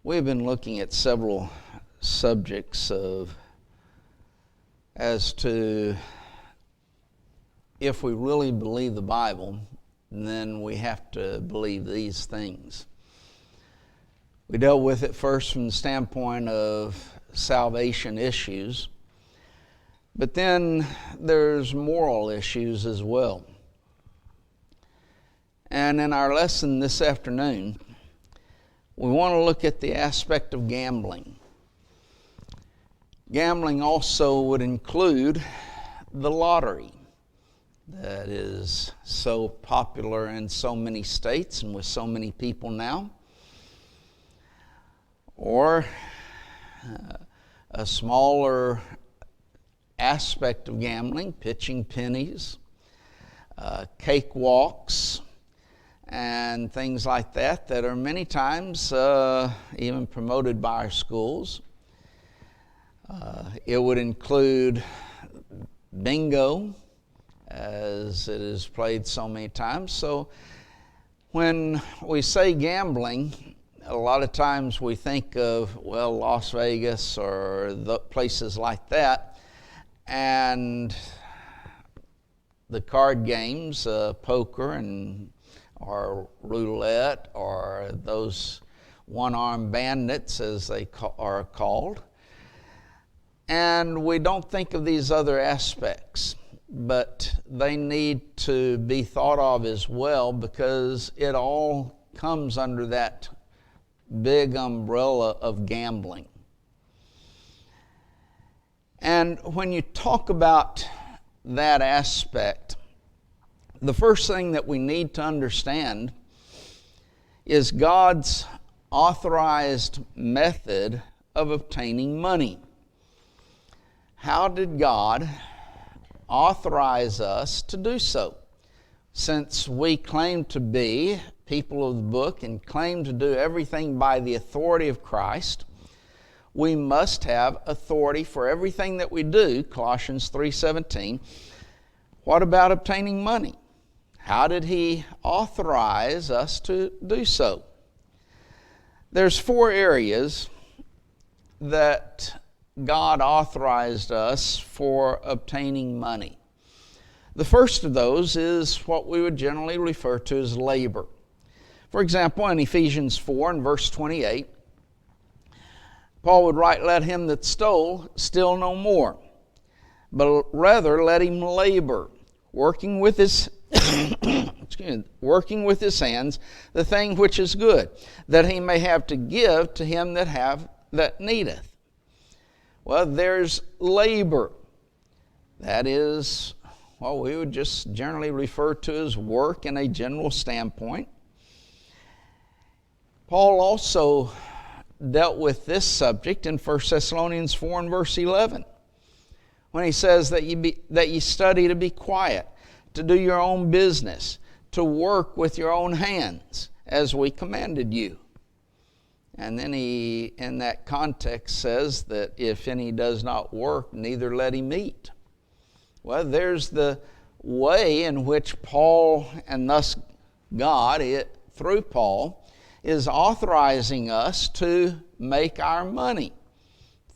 We've been looking at several subjects as to if we really believe the Bible, then we have to believe these things. We dealt with it first from the standpoint of salvation issues, but then there's moral issues as well. And in our lesson this afternoon, we want to look at the aspect of gambling. Gambling also would include the lottery that is so popular in so many states and with so many people now. Or a smaller aspect of gambling, pitching pennies, cakewalks, and things like that are many times even promoted by our schools. It would include bingo, as it is played so many times. So when we say gambling, a lot of times we think of, Las Vegas or the places like that, and the card games, poker or roulette, or those one-armed bandits as they are called. And we don't think of these other aspects, but they need to be thought of as well, because it all comes under that big umbrella of gambling. And when you talk about that aspect, the first thing that we need to understand is God's authorized method of obtaining money. How did God authorize us to do so? Since we claim to be people of the book and claim to do everything by the authority of Christ, we must have authority for everything that we do, Colossians 3:17. What about obtaining money? How did He authorize us to do so? There's 4 areas that God authorized us for obtaining money. The first of those is what we would generally refer to as labor. For example, in Ephesians 4 and verse 28, Paul would write, "Let him that stole steal no more, but rather let him labor, working with his working with his hands the thing which is good, that he may have to give to him that needeth." Well, there's labor. That is what we would just generally refer to as work in a general standpoint. Paul also dealt with this subject in 1 Thessalonians 4 and verse 11, when he says that you study to be quiet, to do your own business, to work with your own hands, as we commanded you. And then he, in that context, says that if any does not work, neither let him eat. Well, there's the way in which Paul, and thus God, through Paul, is authorizing us to make our money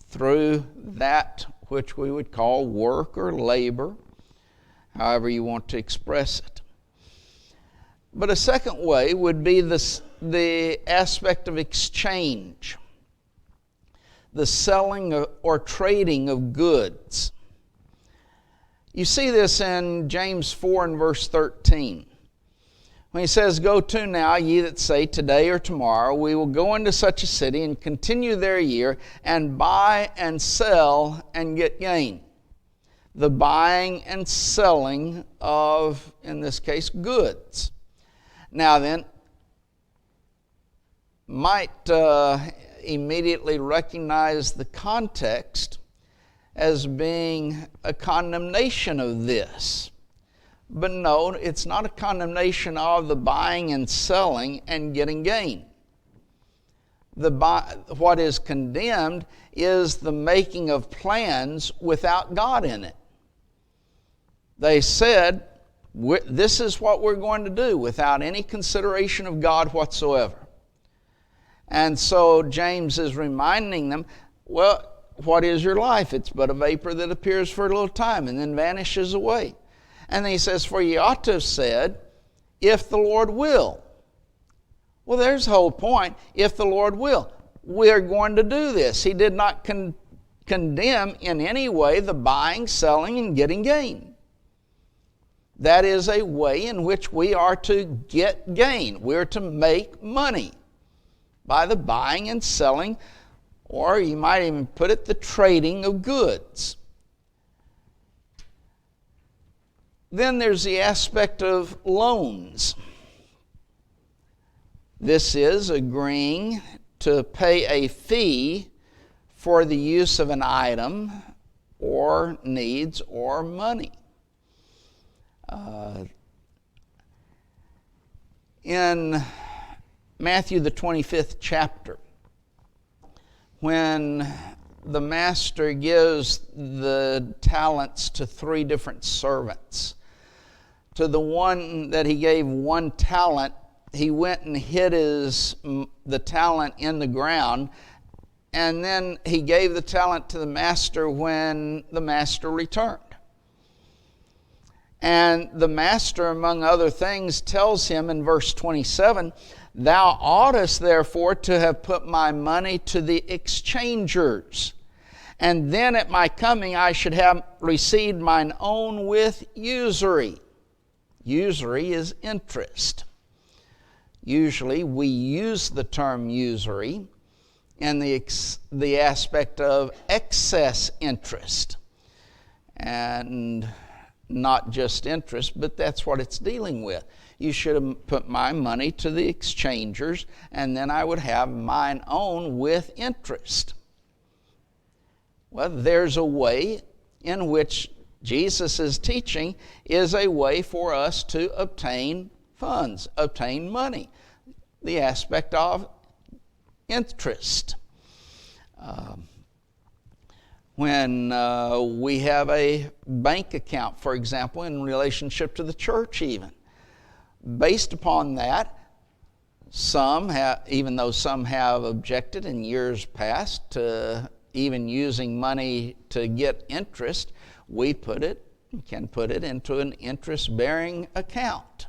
through that which we would call work or labor, however you want to express it. But a second way would be the aspect of exchange, the selling or trading of goods. You see this in James 4 and verse 13. When he says, "Go to now, ye that say, today or tomorrow, we will go into such a city and continue there a year, and buy and sell and get gain." The buying and selling of, in this case, goods. Now then, might immediately recognize the context as being a condemnation of this. But no, it's not a condemnation of the buying and selling and getting gain. What is condemned is the making of plans without God in it. They said, this is what we're going to do without any consideration of God whatsoever. And so James is reminding them, well, what is your life? It's but a vapor that appears for a little time and then vanishes away. And then he says, for ye ought to have said, if the Lord will. Well, there's the whole point. If the Lord will. We're going to do this. He did not condemn in any way the buying, selling, and getting gain. That is a way in which we are to get gain. We're to make money by the buying and selling, or you might even put it, the trading of goods. Then there's the aspect of loans. This is agreeing to pay a fee for the use of an item or needs or money. In Matthew the 25th chapter, when the master gives the talents to 3 different servants, to the one that he gave 1 talent, he went and hid the talent in the ground, and then he gave the talent to the master when the master returned. And the master, among other things, tells him in verse 27, thou oughtest therefore to have put my money to the exchangers, and then at my coming I should have received mine own with usury. Usury is interest. Usually we use the term usury in the aspect of excess interest. And not just interest, but that's what it's dealing with. You should have put my money to the exchangers, and then I would have mine own with interest. Well, there's a way in which Jesus' teaching is a way for us to obtain funds, obtain money. The aspect of interest. When we have a bank account, for example, in relationship to the church even. Based upon that, even though some have objected in years past to even using money to get interest, we can put it into an interest-bearing account.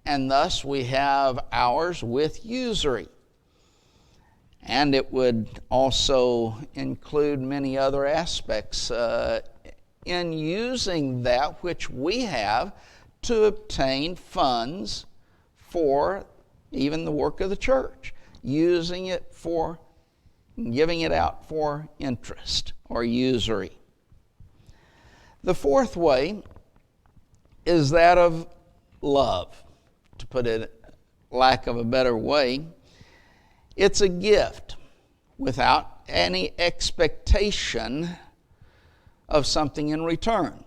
And thus we have ours with usury. And it would also include many other aspects in using that which we have to obtain funds for even the work of the church, using it for, giving it out for interest or usury. The 4th way is that of love, to put it lack of a better way. It's a gift without any expectation of something in return.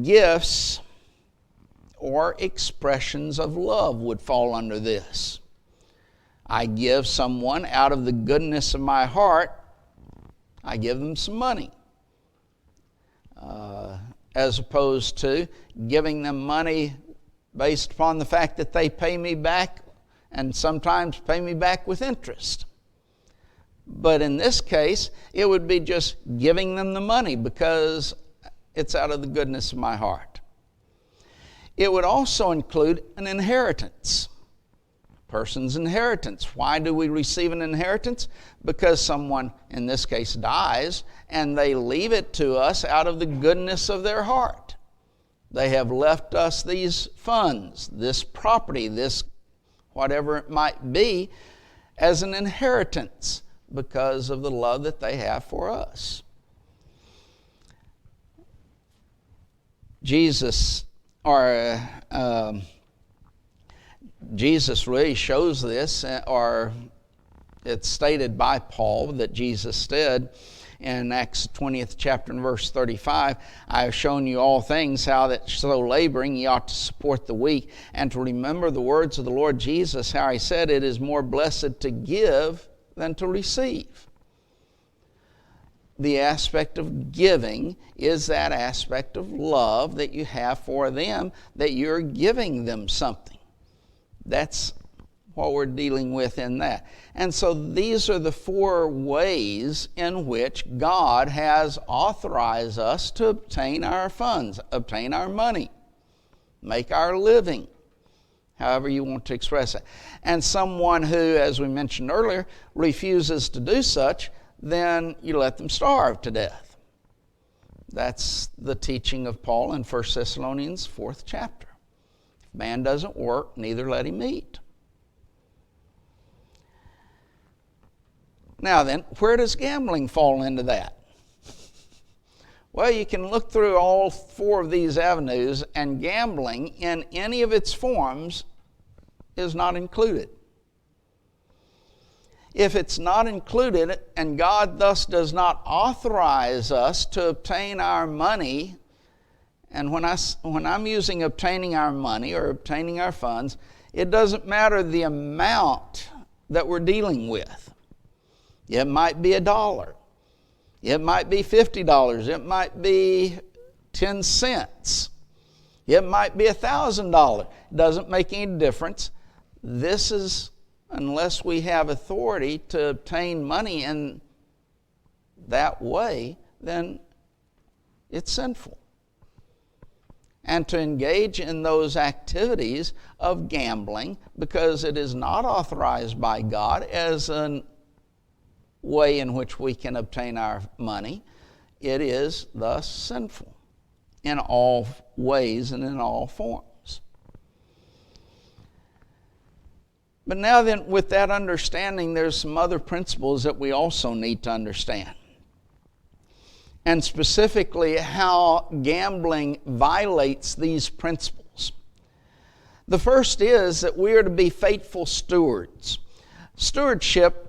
Gifts or expressions of love would fall under this. I give someone out of the goodness of my heart, I give them some money. As opposed to giving them money based upon the fact that they pay me back, and sometimes pay me back with interest. But in this case, it would be just giving them the money because it's out of the goodness of my heart. It would also include an inheritance. A person's inheritance. Why do we receive an inheritance? Because someone, in this case, dies, and they leave it to us out of the goodness of their heart. They have left us these funds, this property, this whatever it might be, as an inheritance because of the love that they have for us. Jesus really shows this, or it's stated by Paul that Jesus said in Acts 20th chapter and verse 35, I have shown you all things, how that so laboring ye ought to support the weak, and to remember the words of the Lord Jesus, how he said, it is more blessed to give than to receive. The aspect of giving is that aspect of love that you have for them, that you're giving them something. That's what we're dealing with in that. And so these are the 4 ways in which God has authorized us to obtain our funds, obtain our money, make our living, however you want to express it. And someone who, as we mentioned earlier, refuses to do such, then you let them starve to death. That's the teaching of Paul in 1 Thessalonians 4th chapter. If man doesn't work, neither let him eat. Now then, where does gambling fall into that? Well, you can look through all 4 of these avenues, and gambling in any of its forms is not included. If it's not included, and God thus does not authorize us to obtain our money, and when I'm using obtaining our money or obtaining our funds, it doesn't matter the amount that we're dealing with. It might be $1. It might be $50. It might be 10 cents. It might be $1,000. It doesn't make any difference. This is, unless we have authority to obtain money in that way, then it's sinful. And to engage in those activities of gambling, because it is not authorized by God as an way in which we can obtain our money, it is thus sinful in all ways and in all forms. But now then, with that understanding, there's some other principles that we also need to understand. And specifically, how gambling violates these principles. The first is that we are to be faithful stewards. Stewardship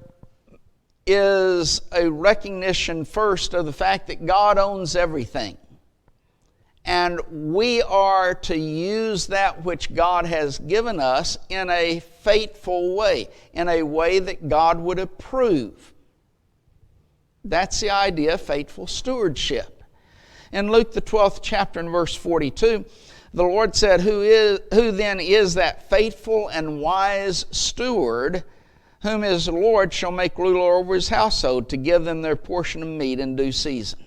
is a recognition first of the fact that God owns everything. And we are to use that which God has given us in a faithful way, in a way that God would approve. That's the idea of faithful stewardship. In Luke the 12th chapter and verse 42, the Lord said, Who then is that faithful and wise steward, whom his Lord shall make ruler over his household, to give them their portion of meat in due season?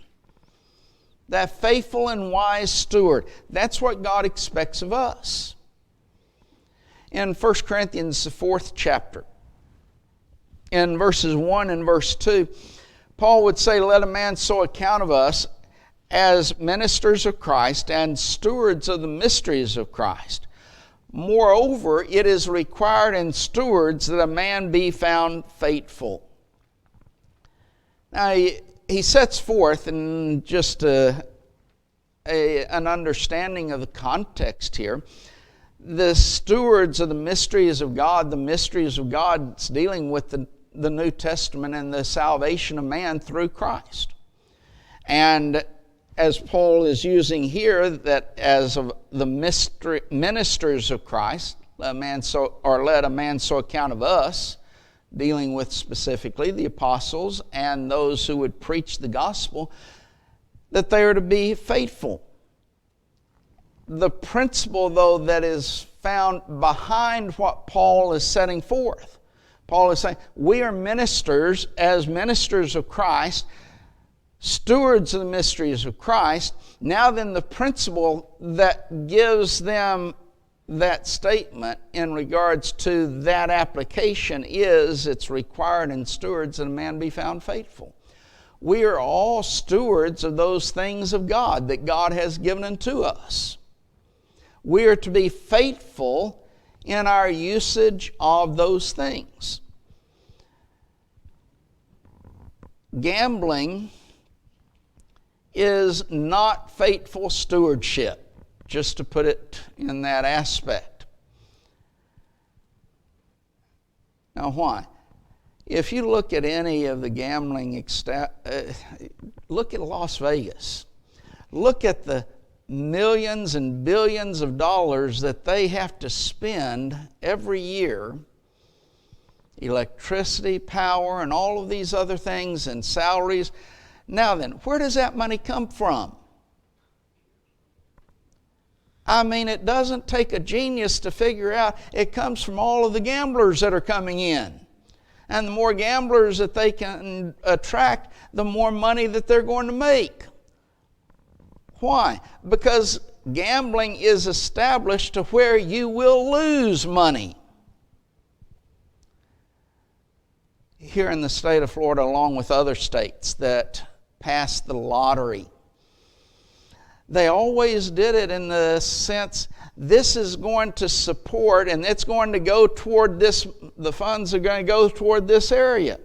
That faithful and wise steward, that's what God expects of us. In 1 Corinthians, the 4th chapter, in verses 1 and verse 2, Paul would say, Let a man so account of us as ministers of Christ and stewards of the mysteries of Christ. Moreover, it is required in stewards that a man be found faithful. Now, he sets forth in just an understanding of the context here. The stewards of the mysteries of God, is dealing with the New Testament and the salvation of man through Christ. And as Paul is using here, that as of the ministers of Christ, let a man so account of us, dealing with specifically the apostles and those who would preach the gospel, that they are to be faithful. The principle, though, that is found behind what Paul is setting forth, Paul is saying, we are ministers, as ministers of Christ, stewards of the mysteries of Christ. Now then, the principle that gives them that statement in regards to that application is it's required in stewards that a man be found faithful. We are all stewards of those things of God that God has given unto us. We are to be faithful in our usage of those things. Gambling is not faithful stewardship, just to put it in that aspect. Now, why? If you look at any of the gambling, look at Las Vegas. Look at the millions and billions of dollars that they have to spend every year. Electricity, power, and all of these other things, and salaries. Now then, where does that money come from? I mean, it doesn't take a genius to figure out. It comes from all of the gamblers that are coming in. And the more gamblers that they can attract, the more money that they're going to make. Why? Because gambling is established to where you will lose money. Here in the state of Florida, along with other states that passed the lottery, they always did it in the sense, this is going to support and it's going to go toward this, the funds are going to go toward this area.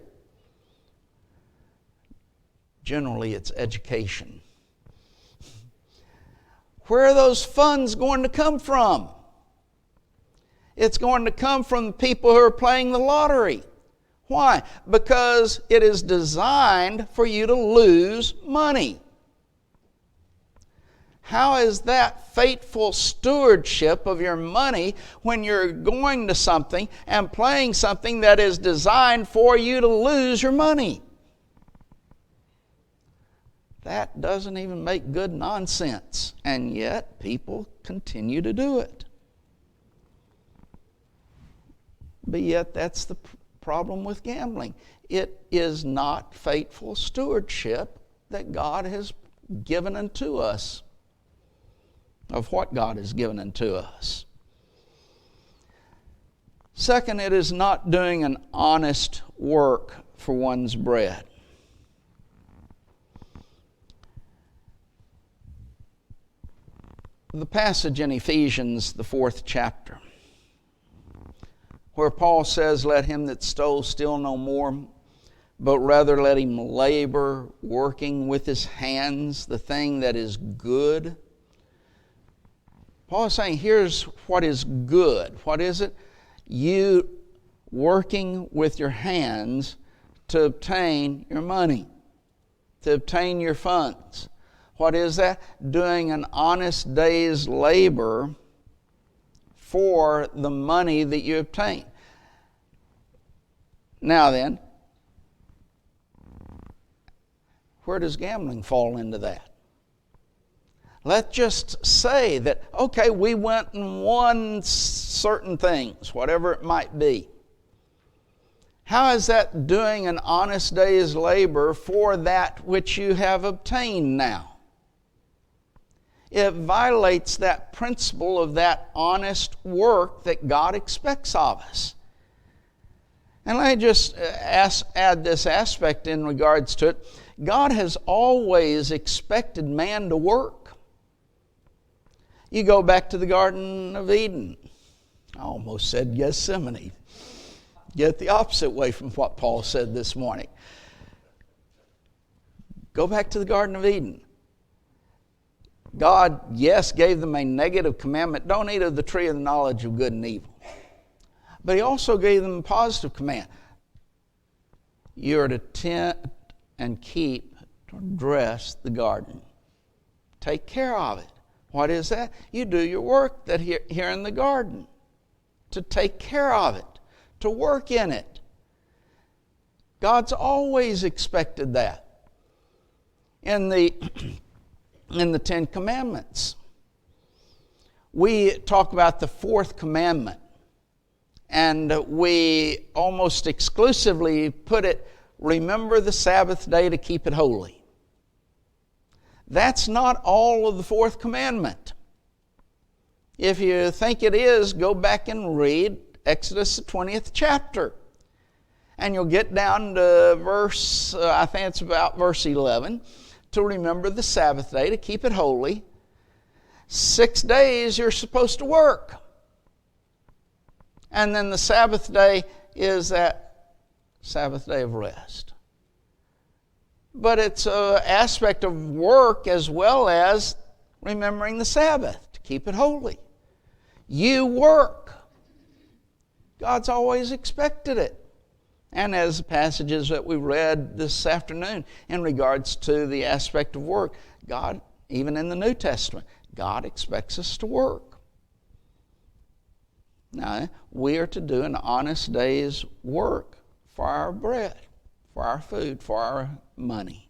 Generally, it's education. Where are those funds going to come from? It's going to come from the people who are playing the lottery. Why? Because it is designed for you to lose money. How is that faithful stewardship of your money when you're going to something and playing something that is designed for you to lose your money? That doesn't even make good nonsense, and yet people continue to do it. But yet that's the problem with gambling. It is not faithful stewardship that God has given unto us, of what God has given unto us. Second, it is not doing an honest work for one's bread. The passage in Ephesians, the 4th chapter, where Paul says, "Let him that stole steal no more, but rather let him labor, working with his hands the thing that is good." Paul is saying, here's what is good. What is it? You working with your hands to obtain your money, to obtain your funds. What is that? Doing an honest day's labor for the money that you obtain. Now then, where does gambling fall into that? Let's just say that, okay, we went and won certain things, whatever it might be. How is that doing an honest day's labor for that which you have obtained now? It violates that principle of that honest work that God expects of us. And let me just add this aspect in regards to it. God has always expected man to work. You go back to the Garden of Eden. I almost said Gethsemane. Get the opposite way from what Paul said this morning. Go back to the Garden of Eden. God, yes, gave them a negative commandment. Don't eat of the tree of the knowledge of good and evil. But He also gave them a positive command. You are to tend and keep, to dress the garden. Take care of it. What is that? You do your work that here in the garden. To take care of it. To work in it. God's always expected that. In the Ten Commandments, we talk about the fourth commandment, and we almost exclusively put it, remember the Sabbath day to keep it holy. That's not all of the fourth commandment. If you think it is, go back and read Exodus the 20th chapter. And you'll get down to verse, I think it's about verse 11, to remember the Sabbath day, to keep it holy. 6 days you're supposed to work. And then the Sabbath day is that Sabbath day of rest. But it's an aspect of work as well as remembering the Sabbath, to keep it holy. You work. God's always expected it. And as the passages that we read this afternoon in regards to the aspect of work, God, even in the New Testament, God expects us to work. Now, we are to do an honest day's work for our bread, for our food, for our money.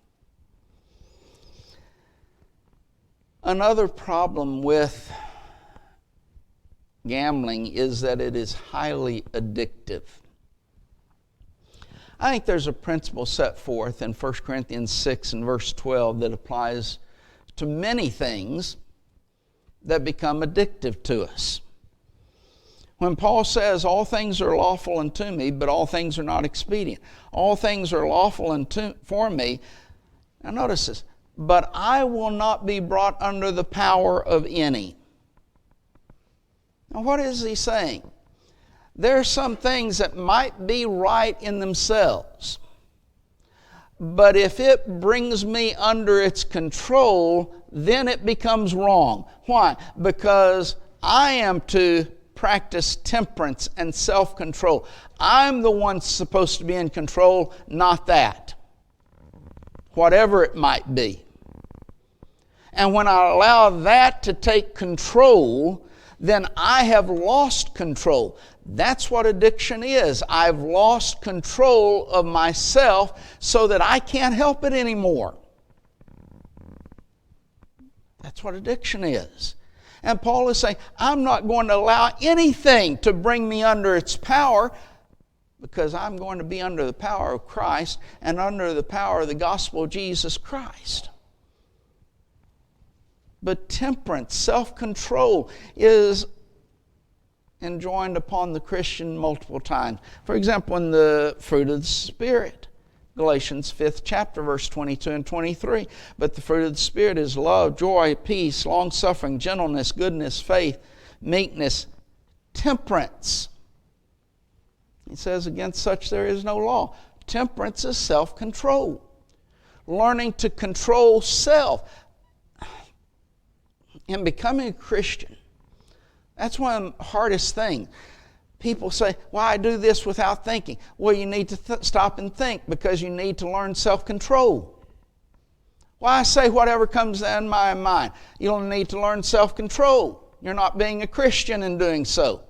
Another problem with gambling is that it is highly addictive. I think there's a principle set forth in 1 Corinthians 6 and verse 12 that applies to many things that become addictive to us. When Paul says, all things are lawful unto me, but all things are not expedient. All things are lawful for me. Now notice this. But I will not be brought under the power of any. Now what is he saying? There are some things that might be right in themselves, but if it brings me under its control, then it becomes wrong. Why? Because I am to practice temperance and self-control. I'm the one supposed to be in control, not that. Whatever it might be. And when I allow that to take control, then I have lost control. That's what addiction is. I've lost control of myself so that I can't help it anymore. That's what addiction is. And Paul is saying, I'm not going to allow anything to bring me under its power, because I'm going to be under the power of Christ and under the power of the gospel of Jesus Christ. But temperance, self-control, is enjoined upon the Christian multiple times. For example, in the fruit of the Spirit, Galatians 5th chapter, verse 22 and 23. But the fruit of the Spirit is love, joy, peace, long-suffering, gentleness, goodness, faith, meekness, temperance. He says, against such there is no law. Temperance is self-control. Learning to control self. In becoming a Christian, that's one of the hardest things. People say, well, I do this without thinking. Well, you need to stop and think, because you need to learn self-control. Well, I say whatever comes in my mind. You don't need to learn self-control. You're not being a Christian in doing so.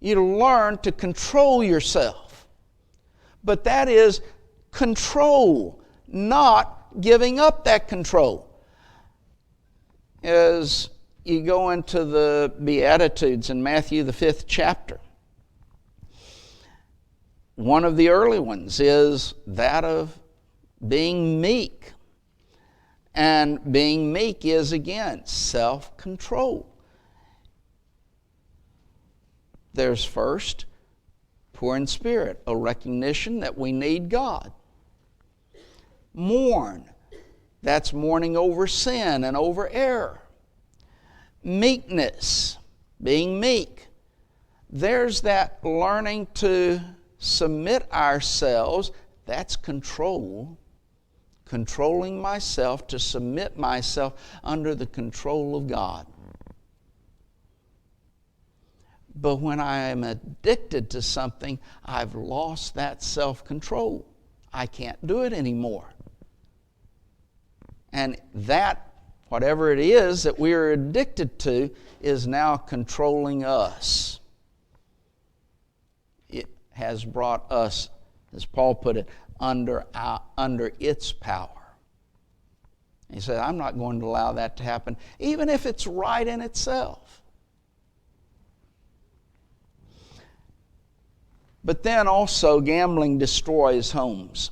You learn to control yourself. But that is control, not giving up that control. As you go into the Beatitudes in Matthew the 5th chapter, one of the early ones is that of being meek. And being meek is, again, self-control. There's first, poor in spirit, a recognition that we need God. Mourn, that's mourning over sin and over error. Meekness, being meek, there's that learning to submit ourselves. That's control. Controlling myself, to submit myself under the control of God. But when I am addicted to something, I've lost that self-control. I can't do it anymore. And that, whatever it is that we are addicted to, is now controlling us. It has brought us, as Paul put it, under its power. He said, I'm not going to allow that to happen, even if it's right in itself. But then also, gambling destroys homes.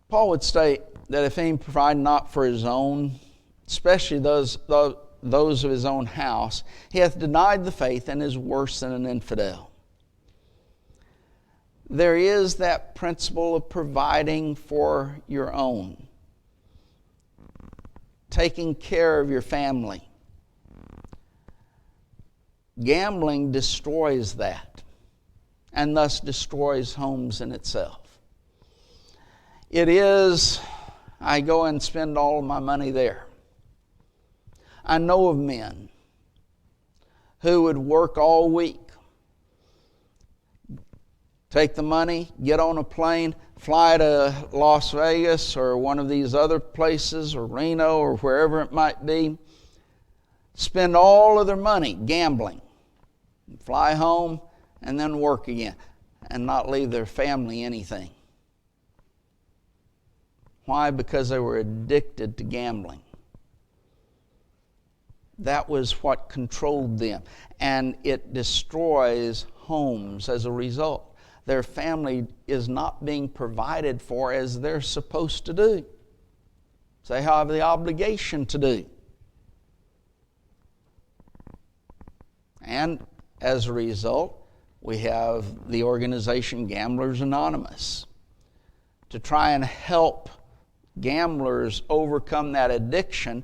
Paul would state that if any provide not for his own, especially those of his own house, he hath denied the faith and is worse than an infidel. There is that principle of providing for your own, taking care of your family. Gambling destroys that, and thus destroys homes in itself. It is, I go and spend all of my money there. I know of men who would work all week, take the money, get on a plane, fly to Las Vegas or one of these other places, or Reno or wherever it might be, spend all of their money gambling, fly home, and then work again, and not leave their family anything. Why? Because they were addicted to gambling. That was what controlled them. And it destroys homes as a result. Their family is not being provided for as they're supposed to do. So they have the obligation to do. And as a result, we have the organization Gamblers Anonymous to try and help gamblers overcome that addiction.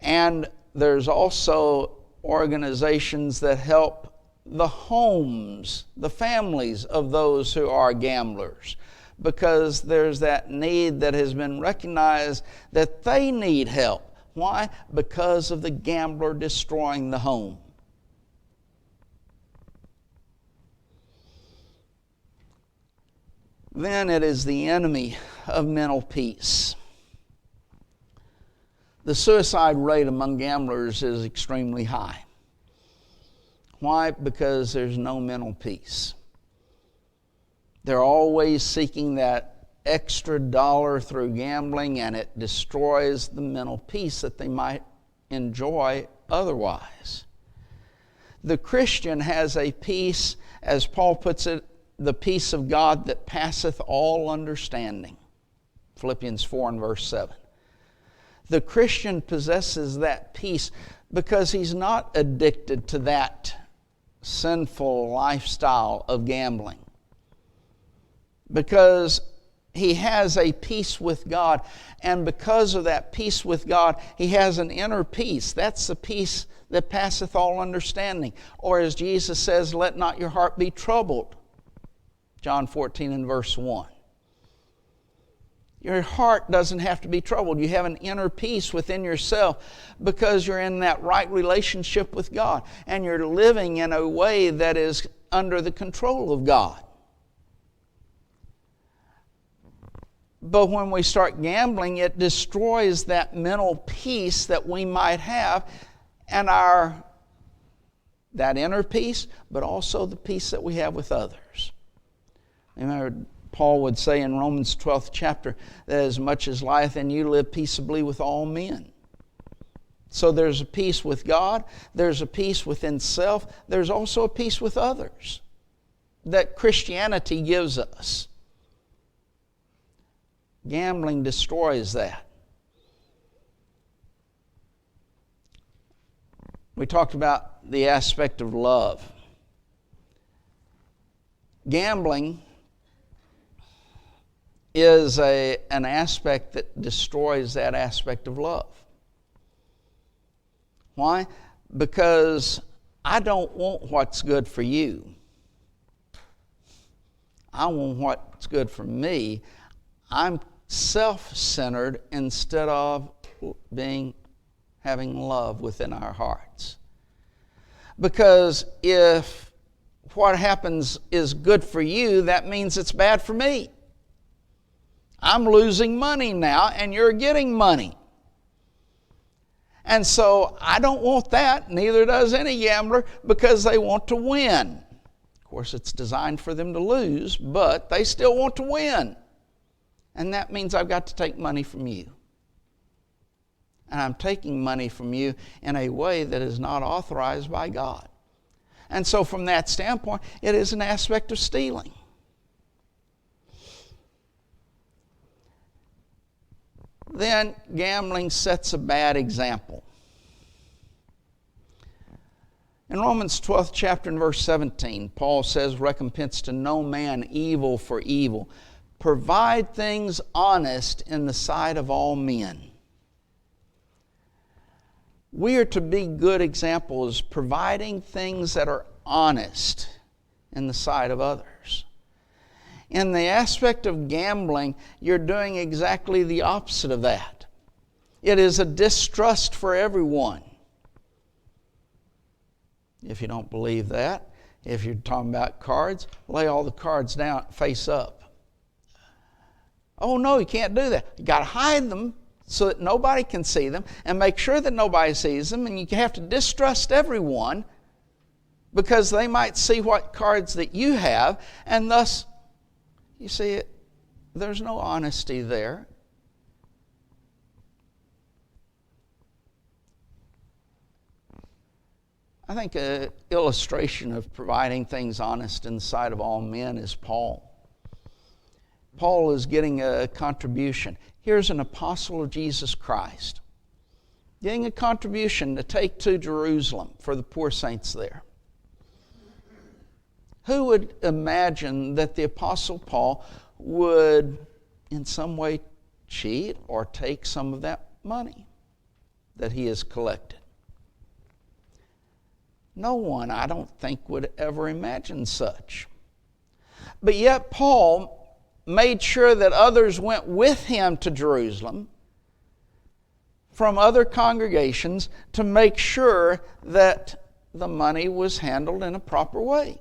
And there's also organizations that help the homes, the families of those who are gamblers, because there's that need that has been recognized that they need help. Why? Because of the gambler destroying the home. Then it is the enemy of mental peace. The suicide rate among gamblers is extremely high. Why? Because there's no mental peace. They're always seeking that extra dollar through gambling, and it destroys the mental peace that they might enjoy otherwise. The Christian has a peace, as Paul puts it, the peace of God that passeth all understanding. Philippians 4 and verse 7. The Christian possesses that peace because he's not addicted to that sinful lifestyle of gambling. Because he has a peace with God, and because of that peace with God, he has an inner peace. That's the peace that passeth all understanding. Or as Jesus says, let not your heart be troubled. John 14 and verse 1. Your heart doesn't have to be troubled. You have an inner peace within yourself because you're in that right relationship with God, and you're living in a way that is under the control of God. But when we start gambling, it destroys that mental peace that we might have, and that inner peace, but also the peace that we have with others. Remember, Paul would say in Romans 12th chapter that as much as lieth in you, live peaceably with all men. So there's a peace with God, there's a peace within self, there's also a peace with others that Christianity gives us. Gambling destroys that. We talked about the aspect of love. Gambling is an aspect that destroys that aspect of love. Why? Because I don't want what's good for you. I want what's good for me. I'm self-centered instead of having love within our hearts. Because if what happens is good for you, that means it's bad for me. I'm losing money now, and you're getting money. And so I don't want that, neither does any gambler, because they want to win. Of course, it's designed for them to lose, but they still want to win. And that means I've got to take money from you. And I'm taking money from you in a way that is not authorized by God. And so from that standpoint, it is an aspect of stealing. Then gambling sets a bad example. In Romans 12th chapter and verse 17, Paul says, recompense to no man evil for evil. Provide things honest in the sight of all men. We are to be good examples, providing things that are honest in the sight of others. In the aspect of gambling, you're doing exactly the opposite of that. It is a distrust for everyone. If you don't believe that, if you're talking about cards, lay all the cards down, face up. Oh no, you can't do that. You got to hide them so that nobody can see them, and make sure that nobody sees them, and you have to distrust everyone because they might see what cards that you have, and thus, you see, there's no honesty there. I think an illustration of providing things honest in the sight of all men is Paul. Paul is getting a contribution. Here's an apostle of Jesus Christ getting a contribution to take to Jerusalem for the poor saints there. Who would imagine that the apostle Paul would in some way cheat or take some of that money that he has collected? No one, I don't think, would ever imagine such. But yet Paul made sure that others went with him to Jerusalem from other congregations to make sure that the money was handled in a proper way.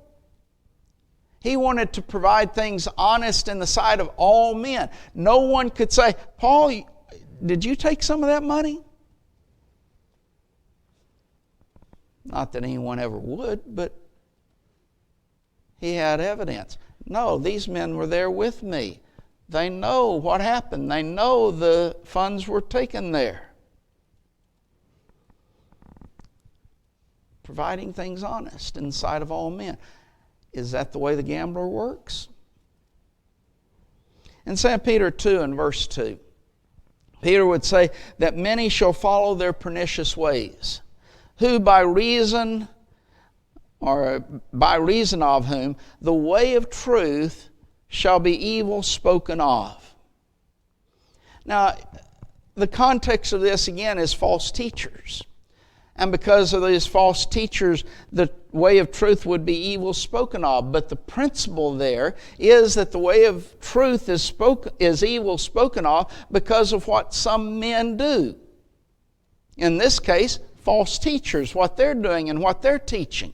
He wanted to provide things honest in the sight of all men. No one could say, Paul, did you take some of that money? Not that anyone ever would, but he had evidence. No, these men were there with me. They know what happened. They know the funds were taken there. Providing things honest in the sight of all men. Is that the way the gambler works? In 2 Peter 2 and verse 2, Peter would say that many shall follow their pernicious ways, who by reason of whom the way of truth shall be evil spoken of. Now, the context of this again is false teachers. And because of these false teachers, the way of truth would be evil spoken of. But the principle there is that the way of truth is evil spoken of because of what some men do. In this case, false teachers, what they're doing and what they're teaching.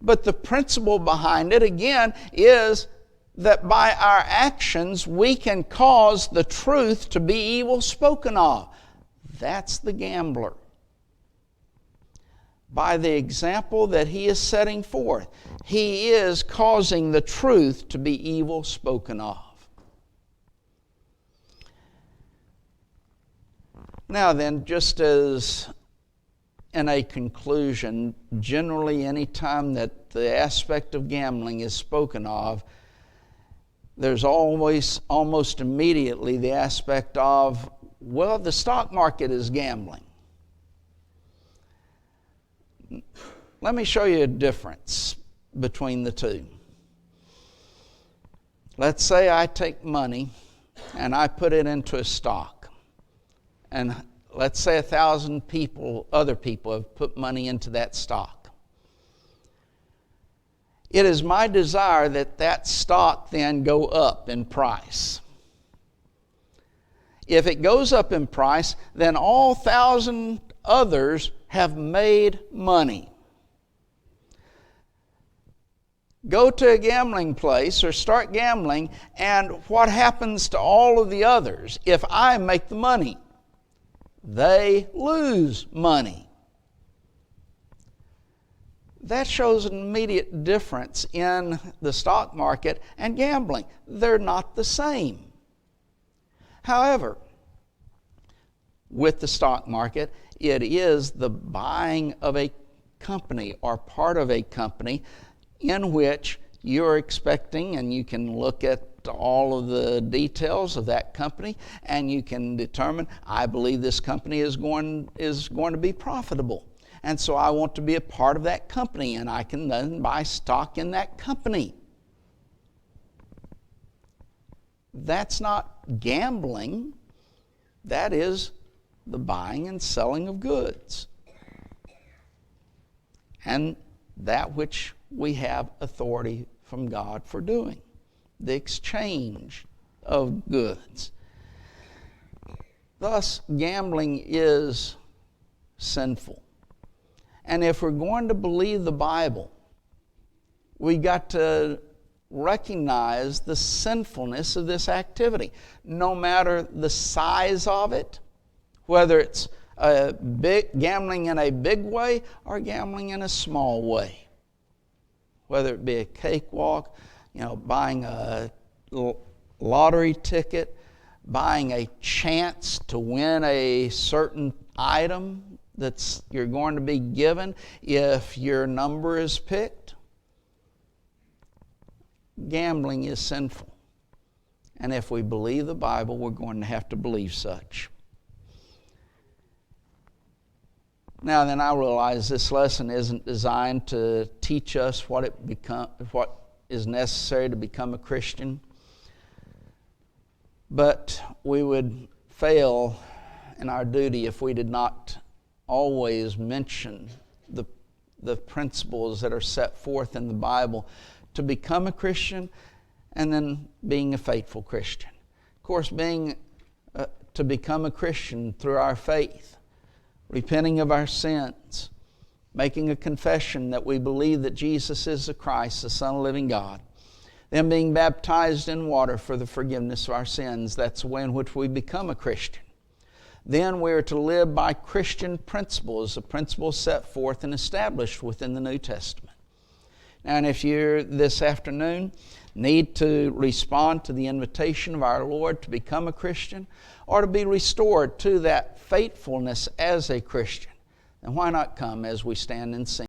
But the principle behind it, again, is that by our actions we can cause the truth to be evil spoken of. That's the gambler. By the example that he is setting forth, he is causing the truth to be evil spoken of. Now then, just as in a conclusion, generally any time that the aspect of gambling is spoken of, there's always, almost immediately, the aspect of, well, the stock market is gambling. Let me show you a difference between the two. Let's say I take money and I put it into a stock. And let's say 1,000 other people have put money into that stock. It is my desire that that stock then go up in price. If it goes up in price, then all 1,000 others have made money. Go to a gambling place or start gambling, and what happens to all of the others if I make the money? They lose money. That shows an immediate difference in the stock market and gambling. They're not the same. However, with the stock market, it is the buying of a company or part of a company in which you're expecting, and you can look at all of the details of that company and you can determine, I believe this company is going to be profitable. And so I want to be a part of that company, and I can then buy stock in that company. That's not gambling. That is the buying and selling of goods. And that which we have authority from God for doing. The exchange of goods. Thus, gambling is sinful. And if we're going to believe the Bible, we got to recognize the sinfulness of this activity, no matter the size of it, whether it's gambling in a big way or gambling in a small way. Whether it be a cakewalk, buying a lottery ticket, buying a chance to win a certain item that you're going to be given if your number is picked? Gambling is sinful. And if we believe the Bible, we're going to have to believe such. Now then, I realize this lesson isn't designed to teach us what is necessary to become a Christian. But we would fail in our duty if we did not always mention the principles that are set forth in the Bible to become a Christian and then being a faithful Christian. Of course, to become a Christian through our faith, repenting of our sins, making a confession that we believe that Jesus is the Christ, the Son of the living God, then being baptized in water for the forgiveness of our sins. That's the way in which we become a Christian. Then we are to live by Christian principles, the principles set forth and established within the New Testament. Now, and if you this afternoon need to respond to the invitation of our Lord to become a Christian or to be restored to that faithfulness as a Christian, then why not come as we stand and sing?